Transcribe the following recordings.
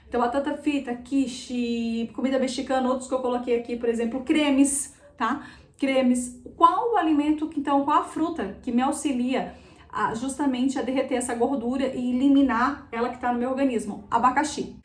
Então, batata frita, quiche, comida mexicana, outros que eu coloquei aqui, por exemplo, cremes, tá? Cremes. Qual o alimento, então, qual a fruta que me auxilia justamente a derreter essa gordura e eliminar ela que está no meu organismo? Abacaxi.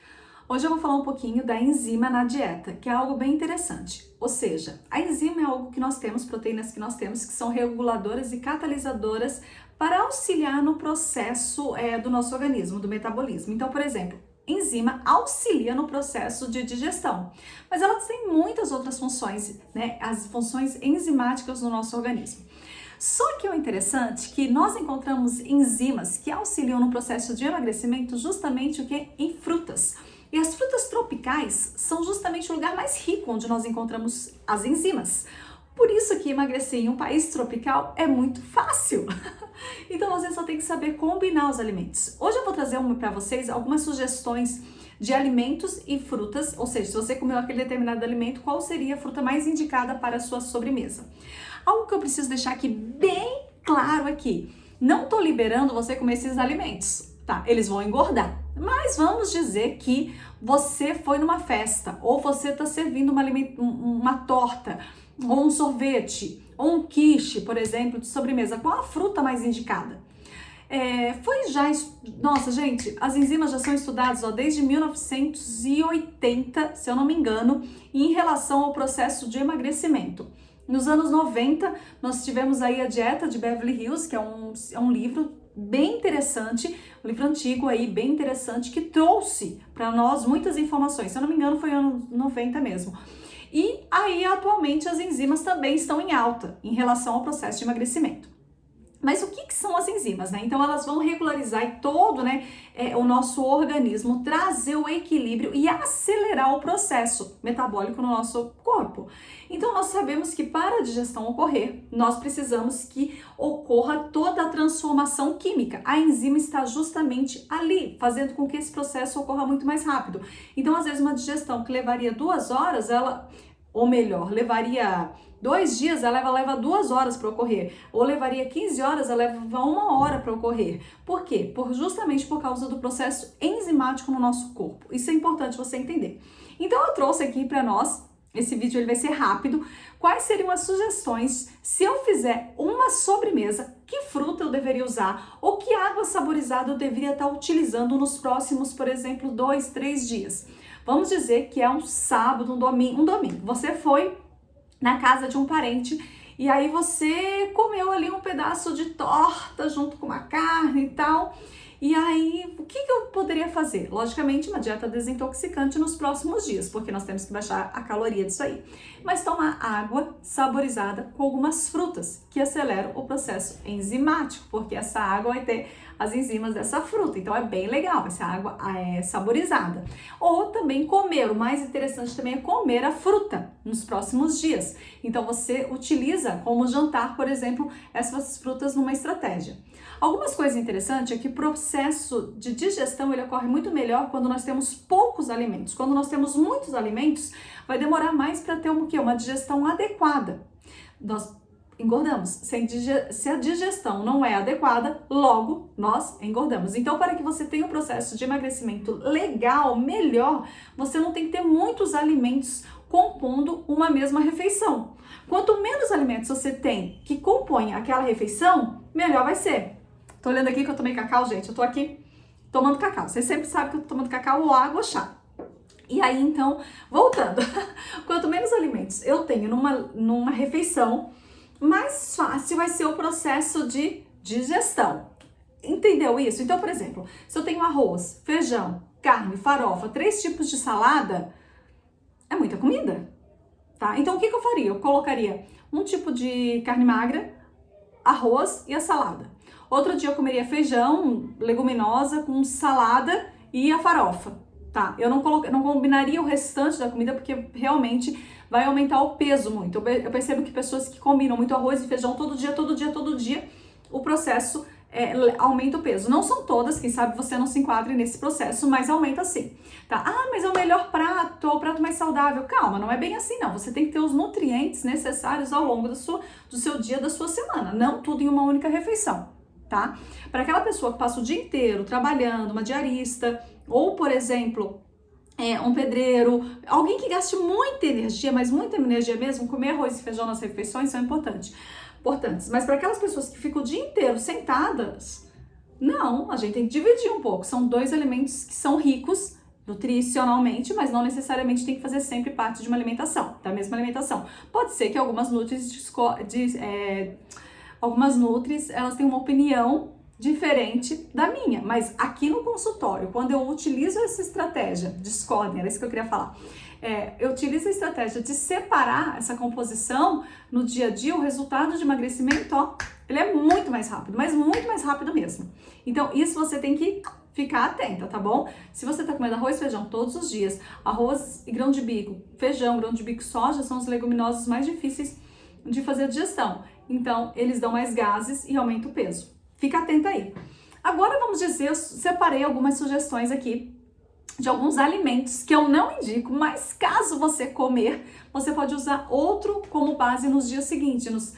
Hoje eu vou falar um pouquinho da enzima na dieta, que é algo bem interessante. Ou seja, a enzima é algo que nós temos, proteínas que nós temos, que são reguladoras e catalisadoras para auxiliar no processo do nosso organismo, do metabolismo. Então, por exemplo, enzima auxilia no processo de digestão, mas ela tem muitas outras funções, né? As funções enzimáticas no nosso organismo. Só que o interessante é que nós encontramos enzimas que auxiliam no processo de emagrecimento justamente o que? Em frutas. E as frutas tropicais são justamente o lugar mais rico onde nós encontramos as enzimas. Por isso que emagrecer em um país tropical é muito fácil. Então você só tem que saber combinar os alimentos. Hoje eu vou trazer para vocês algumas sugestões de alimentos e frutas, ou seja, se você comeu aquele determinado alimento, qual seria a fruta mais indicada para a sua sobremesa? Algo que eu preciso deixar aqui bem claro aqui, não estou liberando você comer esses alimentos, tá? Eles vão engordar. Mas vamos dizer que você foi numa festa, ou você está servindo uma torta, ou um sorvete, ou um quiche, por exemplo, de sobremesa. Qual a fruta mais indicada? Nossa, gente, as enzimas já são estudadas desde 1980, se eu não me engano, em relação ao processo de emagrecimento. Nos anos 90, nós tivemos aí a Dieta de Beverly Hills, que é um livro bem interessante, um livro antigo aí, bem interessante, que trouxe para nós muitas informações. Se eu não me engano, foi ano 90 mesmo. E aí, atualmente, as enzimas também estão em alta em relação ao processo de emagrecimento. Mas o que são as enzimas, né? Então, elas vão regularizar todo, né, o nosso organismo, trazer o equilíbrio e acelerar o processo metabólico no nosso corpo. Então, nós sabemos que para a digestão ocorrer, nós precisamos que ocorra toda a transformação química. A enzima está justamente ali, fazendo com que esse processo ocorra muito mais rápido. Então, às vezes, uma digestão que levaria 2 horas, levaria 2 dias, ela leva 2 horas para ocorrer, ou levaria 15 horas, ela leva 1 hora para ocorrer. Por quê? Justamente por causa do processo enzimático no nosso corpo. Isso é importante você entender. Então eu trouxe aqui para nós, esse vídeo ele vai ser rápido, quais seriam as sugestões se eu fizer uma sobremesa, que fruta eu deveria usar, ou que água saborizada eu deveria estar utilizando nos próximos, por exemplo, 2, 3 dias. Vamos dizer que é um sábado, um domingo. Você foi na casa de um parente e aí você comeu ali um pedaço de torta junto com uma carne e tal. E aí, o que eu poderia fazer? Logicamente, uma dieta desintoxicante nos próximos dias, porque nós temos que baixar a caloria disso aí. Mas tomar água saborizada com algumas frutas, que aceleram o processo enzimático, porque essa água vai ter as enzimas dessa fruta. Então, é bem legal, essa água é saborizada. Ou também comer, o mais interessante também é comer a fruta nos próximos dias. Então, você utiliza como jantar, por exemplo, essas frutas numa estratégia. Algumas coisas interessantes é que o processo de digestão ele ocorre muito melhor quando nós temos poucos alimentos. Quando nós temos muitos alimentos, vai demorar mais para ter uma digestão adequada. Nós engordamos. Se a digestão não é adequada, logo nós engordamos. Então, para que você tenha um processo de emagrecimento legal, melhor, você não tem que ter muitos alimentos compondo uma mesma refeição. Quanto menos alimentos você tem que compõem aquela refeição, melhor vai ser. Tô olhando aqui que eu tomei cacau, gente. Eu tô aqui tomando cacau. Vocês sempre sabem que eu tô tomando cacau ou água ou chá. E aí, então, voltando. Quanto menos alimentos eu tenho numa refeição, mais fácil vai ser o processo de digestão. Entendeu isso? Então, por exemplo, se eu tenho arroz, feijão, carne, farofa, 3 tipos de salada, é muita comida, tá? Então, o que eu faria? Eu colocaria um tipo de carne magra, arroz e a salada. Outro dia eu comeria feijão, leguminosa com salada e a farofa, tá? Eu não combinaria o restante da comida porque realmente vai aumentar o peso muito. Eu percebo que pessoas que combinam muito arroz e feijão todo dia, o processo aumenta o peso. Não são todas, quem sabe você não se enquadre nesse processo, mas aumenta sim, tá? Ah, mas é o melhor prato, é o prato mais saudável. Calma, não é bem assim não. Você tem que ter os nutrientes necessários ao longo do seu dia, da sua semana, não tudo em uma única refeição. Tá? Para aquela pessoa que passa o dia inteiro trabalhando, uma diarista, ou, por exemplo, um pedreiro, alguém que gaste muita energia, mas muita energia mesmo, comer arroz e feijão nas refeições são importantes. Mas para aquelas pessoas que ficam o dia inteiro sentadas, não, a gente tem que dividir um pouco. São 2 alimentos que são ricos nutricionalmente, mas não necessariamente tem que fazer sempre parte de uma alimentação, da mesma alimentação. Pode ser que algumas nutris elas têm uma opinião diferente da minha, mas aqui no consultório, quando eu utilizo essa estratégia, discordem, era isso que eu queria falar, eu utilizo a estratégia de separar essa composição no dia a dia, o resultado de emagrecimento, ó, ele é muito mais rápido, mas muito mais rápido mesmo. Então, isso você tem que ficar atenta, tá bom? Se você tá comendo arroz e feijão todos os dias, arroz e grão de bico, feijão, grão de bico e soja são os leguminosos mais difíceis de fazer a digestão. Então, eles dão mais gases e aumenta o peso. Fica atenta aí. Agora vamos dizer, eu separei algumas sugestões aqui de alguns alimentos que eu não indico, mas caso você comer, você pode usar outro como base nos dias seguintes,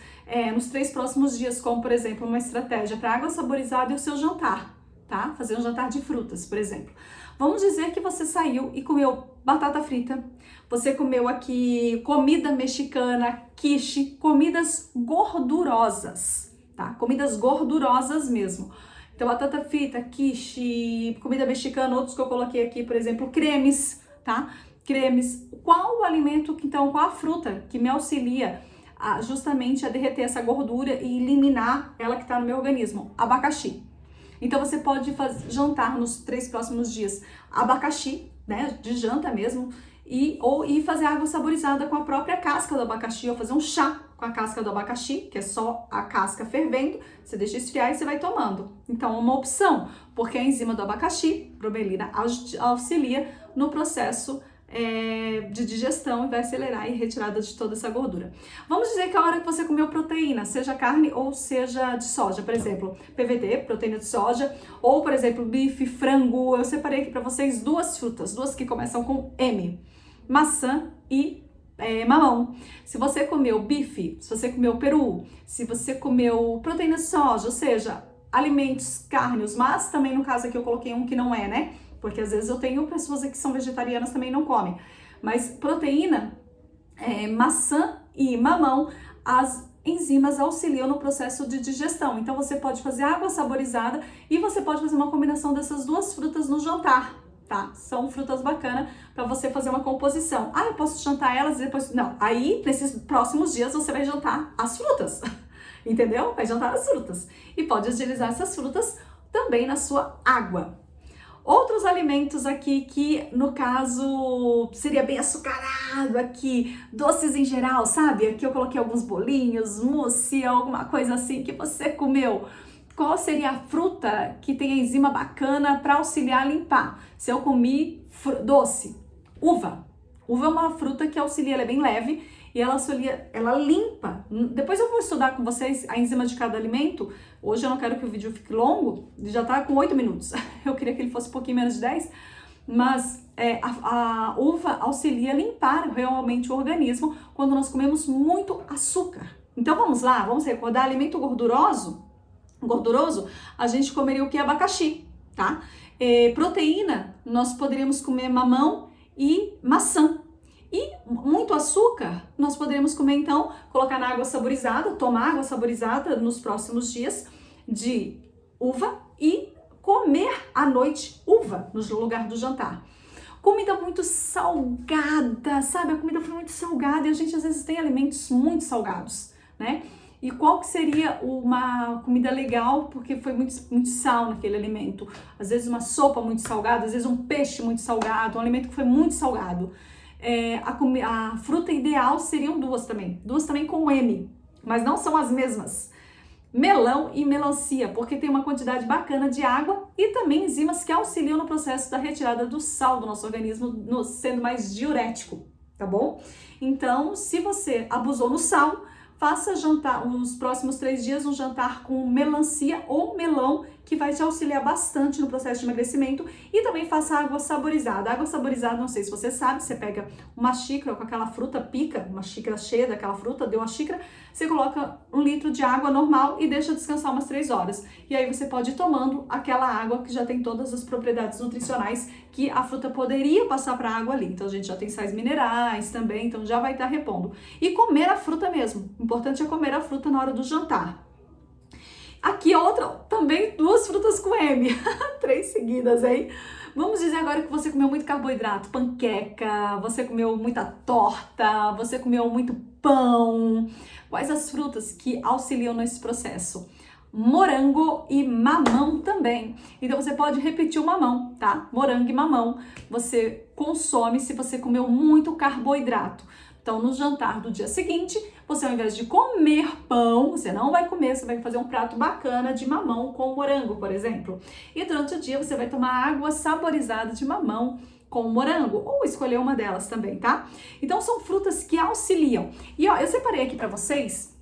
nos 3 próximos dias, como por exemplo, uma estratégia para água saborizada e o seu jantar, tá? Fazer um jantar de frutas, por exemplo. Vamos dizer que você saiu e comeu batata frita, você comeu aqui comida mexicana, quiche, comidas gordurosas, tá? Comidas gordurosas mesmo. Então, batata frita, quiche, comida mexicana, outros que eu coloquei aqui, por exemplo, cremes, tá? Cremes. Qual o alimento, então, qual a fruta que me auxilia justamente a derreter essa gordura e eliminar ela que está no meu organismo? Abacaxi. Então, você pode jantar nos 3 próximos dias abacaxi, né, de janta mesmo, e fazer água saborizada com a própria casca do abacaxi, ou fazer um chá com a casca do abacaxi, que é só a casca fervendo, você deixa esfriar e você vai tomando. Então, é uma opção, porque a enzima do abacaxi, bromelina, auxilia no processo de digestão e vai acelerar a retirada de toda essa gordura. Vamos dizer que a hora que você comeu proteína, seja carne ou seja de soja, por exemplo, PVD, proteína de soja, ou por exemplo, bife, frango, eu separei aqui para vocês 2 frutas, 2 que começam com M, maçã e mamão. Se você comeu bife, se você comeu peru, se você comeu proteína de soja, ou seja, alimentos, carnes, mas também no caso aqui eu coloquei um que não é, né? Porque às vezes eu tenho pessoas aqui que são vegetarianas também não comem. Mas proteína, maçã e mamão, as enzimas auxiliam no processo de digestão. Então você pode fazer água saborizada e você pode fazer uma combinação dessas 2 frutas no jantar, tá? São frutas bacanas para você fazer uma composição. Ah, eu posso jantar elas e depois... Não, aí nesses próximos dias você vai jantar as frutas, entendeu? Vai jantar as frutas. E pode utilizar essas frutas também na sua água. Outros alimentos aqui que, no caso, seria bem açucarado aqui, doces em geral, sabe? Aqui eu coloquei alguns bolinhos, mousse, alguma coisa assim que você comeu. Qual seria a fruta que tem enzima bacana para auxiliar a limpar? Se eu comi doce, uva. Uva é uma fruta que auxilia, ela é bem leve e ela auxilia, ela limpa. Depois eu vou estudar com vocês a enzima de cada alimento. Hoje eu não quero que o vídeo fique longo, já tá com 8 minutos. Eu queria que ele fosse um pouquinho menos de 10, mas a uva auxilia a limpar realmente o organismo quando nós comemos muito açúcar. Então vamos lá, vamos recordar, alimento gorduroso, a gente comeria o que? Abacaxi, tá? Proteína, nós poderíamos comer mamão e maçã. E muito açúcar, nós poderíamos comer então, colocar na água saborizada, tomar água saborizada nos próximos dias de uva e comer à noite uva no lugar do jantar. Comida muito salgada, sabe? A comida foi muito salgada e a gente às vezes tem alimentos muito salgados, né? E qual que seria uma comida legal, porque foi muito sal naquele alimento? Às vezes uma sopa muito salgada, às vezes um peixe muito salgado, um alimento que foi muito salgado. A fruta ideal seriam 2 também com M, mas não são as mesmas. Melão e melancia, porque tem uma quantidade bacana de água e também enzimas que auxiliam no processo da retirada do sal do nosso organismo, sendo mais diurético, tá bom? Então, se você abusou no sal, faça jantar, nos próximos 3 dias, um jantar com melancia ou melão, que vai te auxiliar bastante no processo de emagrecimento. E também faça água saborizada. Água saborizada, não sei se você sabe, você pega uma xícara com aquela fruta pica, uma xícara cheia daquela fruta, deu a xícara, você coloca 1 litro de água normal e deixa descansar umas 3 horas. E aí você pode ir tomando aquela água que já tem todas as propriedades nutricionais que a fruta poderia passar para a água ali. Então a gente já tem sais minerais também, então já vai estar repondo. E comer a fruta mesmo. O importante é comer a fruta na hora do jantar. Aqui outra, também 2 frutas com M. 3 seguidas, hein? Vamos dizer agora que você comeu muito carboidrato, panqueca, você comeu muita torta, você comeu muito pão. Quais as frutas que auxiliam nesse processo? Morango e mamão também. Então você pode repetir o mamão, tá? Morango e mamão você consome se você comeu muito carboidrato. Então, no jantar do dia seguinte, você ao invés de comer pão, você não vai comer, você vai fazer um prato bacana de mamão com morango, por exemplo. E durante o dia você vai tomar água saborizada de mamão com morango, ou escolher uma delas também, tá? Então, são frutas que auxiliam. E ó, eu separei aqui para vocês,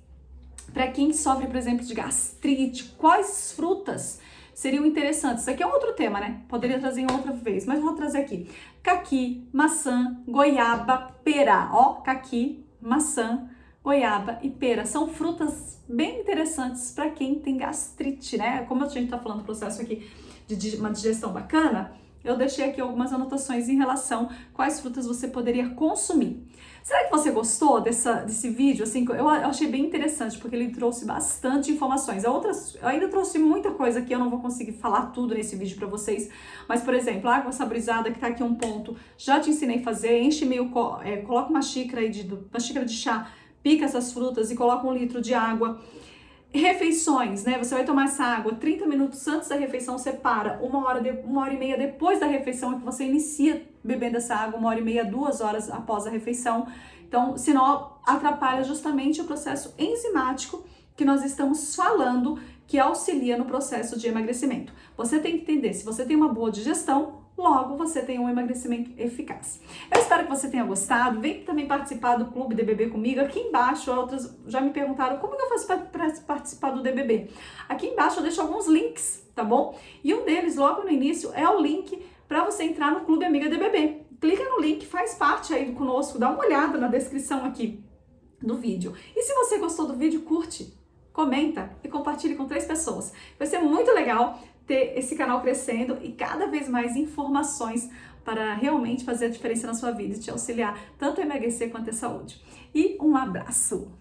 para quem sofre, por exemplo, de gastrite, quais frutas seriam interessantes. Isso aqui é outro tema, né? Poderia trazer em outra vez, mas vou trazer aqui. Caqui, maçã, goiaba, pera. Ó, caqui, maçã, goiaba e pera. São frutas bem interessantes para quem tem gastrite, né? Como a gente tá falando do processo aqui de uma digestão bacana, eu deixei aqui algumas anotações em relação a quais frutas você poderia consumir. Será que você gostou desse vídeo? Assim, eu achei bem interessante, porque ele trouxe bastante informações. Eu ainda trouxe muita coisa aqui, eu não vou conseguir falar tudo nesse vídeo para vocês. Mas, por exemplo, a água saborizada, que tá aqui um ponto, já te ensinei a fazer. Enche meio, coloca uma xícara de chá, pica essas frutas e coloca 1 litro de água. Refeições, né? Você vai tomar essa água 30 minutos antes da refeição, você para 1h30 depois da refeição é que você inicia bebendo essa água, 1h30, 2 horas após a refeição. Então, senão atrapalha justamente o processo enzimático que nós estamos falando, que auxilia no processo de emagrecimento. Você tem que entender, se você tem uma boa digestão, logo você tem um emagrecimento eficaz. Eu espero que você tenha gostado. Vem também participar do Clube DBB comigo. Aqui embaixo, outras já me perguntaram como que eu faço para participar do DBB. Aqui embaixo eu deixo alguns links, tá bom? E um deles, logo no início, é o link para você entrar no Clube Amiga DBB. Clica no link, faz parte aí conosco, dá uma olhada na descrição aqui do vídeo. E se você gostou do vídeo, curte, comenta e compartilhe com 3 pessoas. Vai ser muito legal ter esse canal crescendo e cada vez mais informações para realmente fazer a diferença na sua vida e te auxiliar tanto a emagrecer quanto a ter saúde. E um abraço!